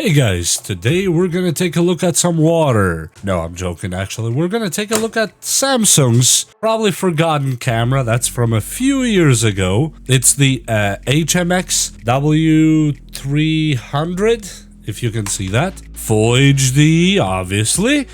Hey guys, today we're gonna take a look at some water. No, I'm joking actually. We're gonna take a look at Samsung's probably forgotten camera. That's from a few years ago. It's the HMX W300, if you can see that. Full HD, obviously.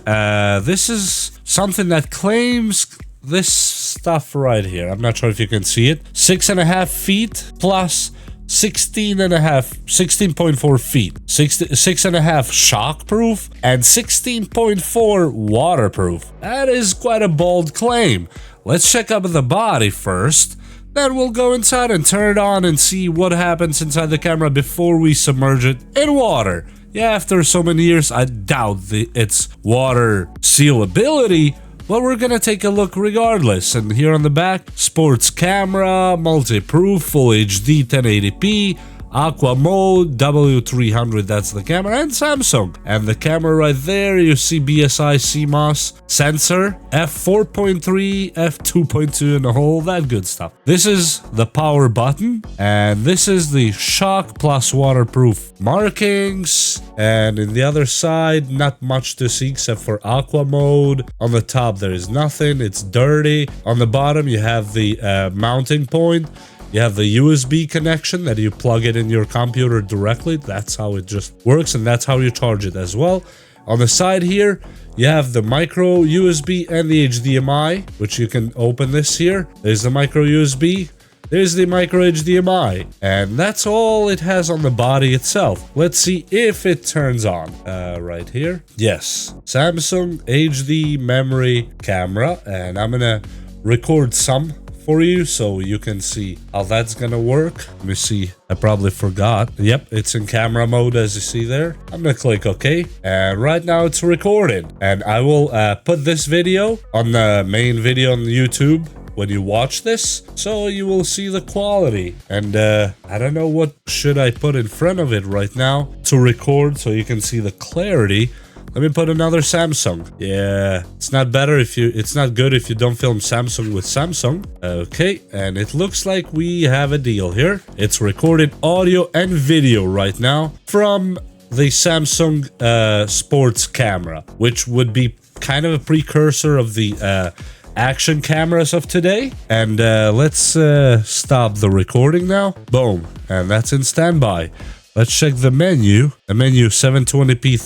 This is something that claims this stuff right here. I'm not sure if you can see it. 6.5 feet plus 16.4 feet, 6.5 shockproof and 16.4 waterproof. That is quite a bold claim. Let's check out the body first, then we'll go inside and turn it on and see what happens inside the camera before we submerge it in water. Yeah, after so many years, I doubt its water sealability, but we're gonna take a look regardless. And here on the back, sports camera, multi-proof, full HD 1080p, aqua mode, W300, that's the camera, and Samsung. And the camera right there, you see BSI CMOS sensor, f4.3, f2.2, and all that good stuff. This is the power button, and this is the shock plus waterproof markings. And in the other side, not much to see except for aqua mode. On the top, there is nothing. It's dirty. On the bottom, you have the mounting point. You have the USB connection that you plug it in your computer directly. That's how it just works, and that's how you charge it as well. On the side here, you have the micro USB and the HDMI, which you can open this here. There's the micro USB. There's the micro HDMI, and that's all it has on the body itself. Let's see if it turns on. Right here. Yes, Samsung HD memory camera, and I'm gonna record some for you so you can see how that's gonna work. Let me see. I probably forgot. Yep, it's in camera mode as you see there. I'm gonna click OK, and right now it's recorded. And I will put this video on the main video on YouTube when you watch this, so you will see the quality. And I don't know what should I put in front of it right now to record so you can see the clarity. Let me put another Samsung. Yeah, it's not better if you, it's not good if you don't film Samsung with Samsung. Okay, and it looks like we have a deal here. It's recorded audio and video right now from the Samsung sports camera, which would be kind of a precursor of the action cameras of today. And let's stop the recording now. Boom, and that's in standby. Let's check the menu. The menu 720p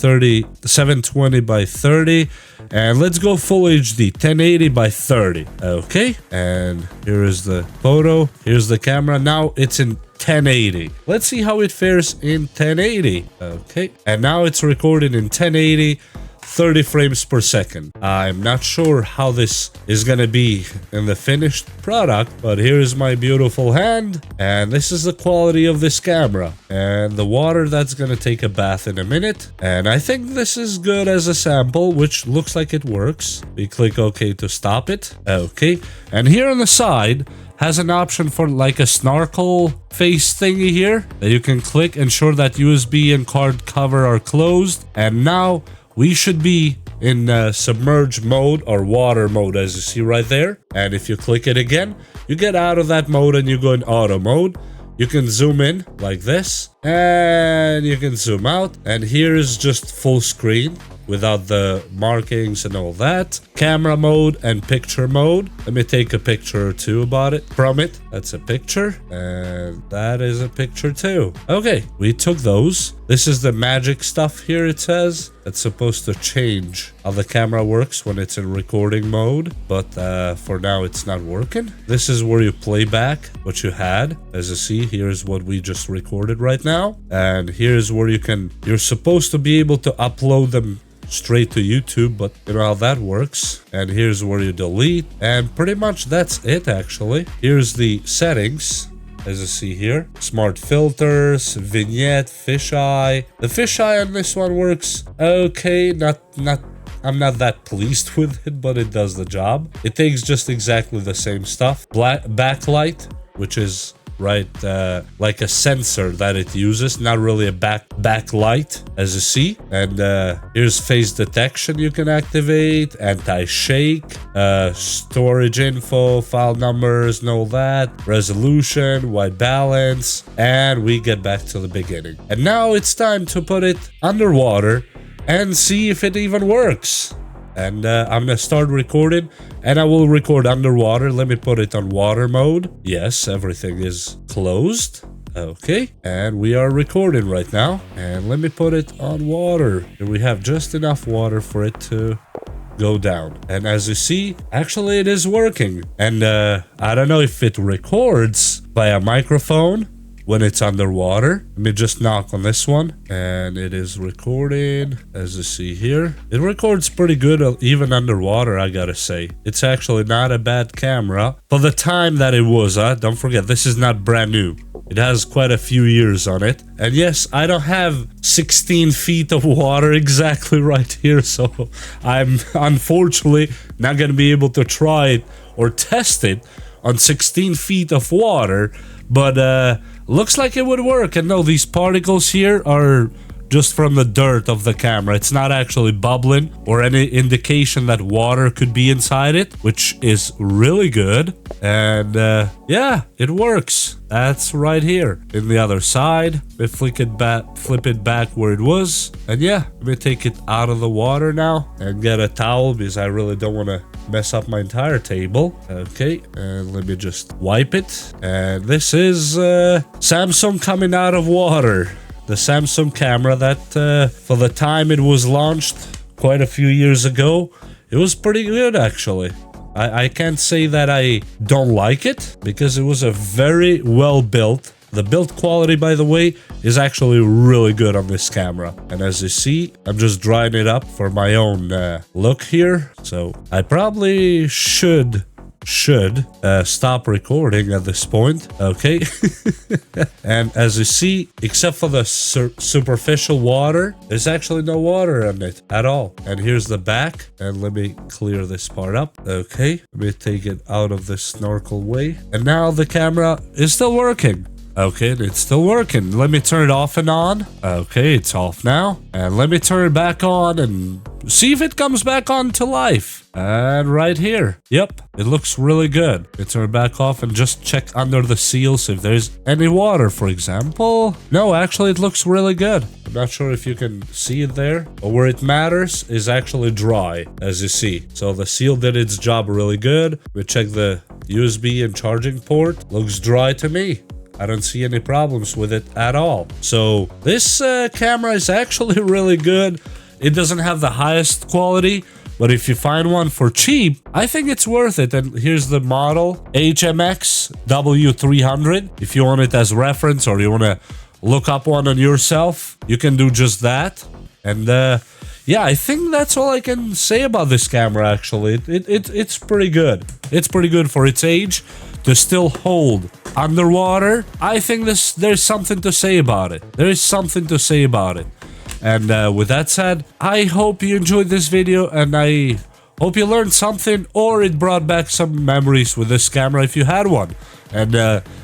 720 by 30, and let's go full HD 1080 by 30. Okay, and here is the photo. Here's the camera. Now it's in 1080. Let's see how it fares in 1080. Okay, and now it's recorded in 1080. 30 frames per second. I'm not sure how this is gonna be in the finished product, but here's my beautiful hand, and this is the quality of this camera. And the water that's gonna take a bath in a minute, and I think this is good as a sample, which looks like it works. We click OK to stop it. Okay, and here on the side has an option for like a snorkel face thingy here that you can click, ensure that USB and card cover are closed, and now we should be in submerged mode or water mode, as you see right there. And if you click it again, you get out of that mode and you go in auto mode. You can zoom in like this, and you can zoom out. And here is just full screen without the markings and all that. Camera mode and picture mode. Let me take a picture or two about it from it. That's a picture, and that is a picture too. Okay, we took those. This is the magic stuff here, it says. It's supposed to change how the camera works when it's in recording mode, but for now it's not working. This is where you play back what you had. As you see, here's what we just recorded right now, and here's where you're supposed to be able to upload them straight to YouTube, but you know how that works. And here's where you delete, and pretty much that's it actually. Here's the settings. As you see here, smart filters, vignette, fisheye. The fisheye on this one works okay. I'm not that pleased with it, but it does the job. It takes just exactly the same stuff. Black backlight, which is right? Like a sensor that it uses, not really a backlight, as you see. And here's face detection you can activate, anti-shake, storage info, file numbers, and all that, resolution, white balance, and we get back to the beginning. And now it's time to put it underwater and see if it even works. And I'm gonna start recording, and I will record underwater. Let me put it on water mode. Yes, everything is closed. Okay, and we are recording right now. And let me put it on water. And we have just enough water for it to go down. And as you see, actually it is working. And I don't know if it records via microphone when it's underwater. Let me just knock on this one, and it is recording, as you see here. It records pretty good even underwater, I gotta say. It's actually not a bad camera for the time that it was. Don't forget, this is not brand new. It has quite a few years on it. And yes, I don't have 16 feet of water exactly right here, so I'm unfortunately not gonna be able to try it or test it on 16 feet of water, but looks like it would work. And no, these particles here are just from the dirt of the camera. It's not actually bubbling or any indication that water could be inside it, which is really good. And yeah, it works. That's right here. In the other side, we flip it back where it was. And yeah, let me take it out of the water now and get a towel, because I really don't want to mess up my entire table. Okay, and let me just wipe it. And this is Samsung coming out of water. The Samsung camera that for the time it was launched quite a few years ago, it was pretty good actually. I can't say that I don't like it, because it was a very well built. The build quality, by the way, is actually really good on this camera. And as you see, I'm just drying it up for my own look here. So I probably should stop recording at this point. Okay. And as you see, except for the superficial water, there's actually no water in it at all. And here's the back, and let me clear this part up. Okay, let me take it out of the snorkel way, and now the camera is still working. Okay, it's still working. Let me turn it off and on. Okay, it's off now. And let me turn it back on and see if it comes back on to life. And right here. Yep, it looks really good. Let me turn it back off and just check under the seals if there's any water, for example. No, actually, it looks really good. I'm not sure if you can see it there, but where it matters is actually dry, as you see. So the seal did its job really good. We check the USB and charging port. Looks dry to me. I don't see any problems with it at all. So this camera is actually really good. It doesn't have the highest quality, but if you find one for cheap, I think it's worth it. And here's the model, HMX W300. If you want it as reference, or you want to look up one on yourself, you can do just that. And yeah, I think that's all I can say about this camera actually. It's pretty good. It's pretty good for its age to still hold underwater. I think there's something to say about it. There is something to say about it. And with that said, I hope you enjoyed this video, and I hope you learned something, or it brought back some memories with this camera if you had one. And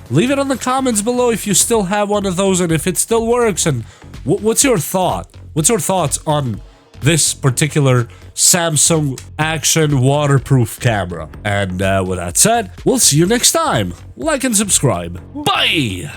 leave it in the comments below if you still have one of those and if it still works. And what's your thought? What's your thoughts on this particular Samsung Action waterproof camera? And with that said, we'll see you next time. Like and subscribe. Bye!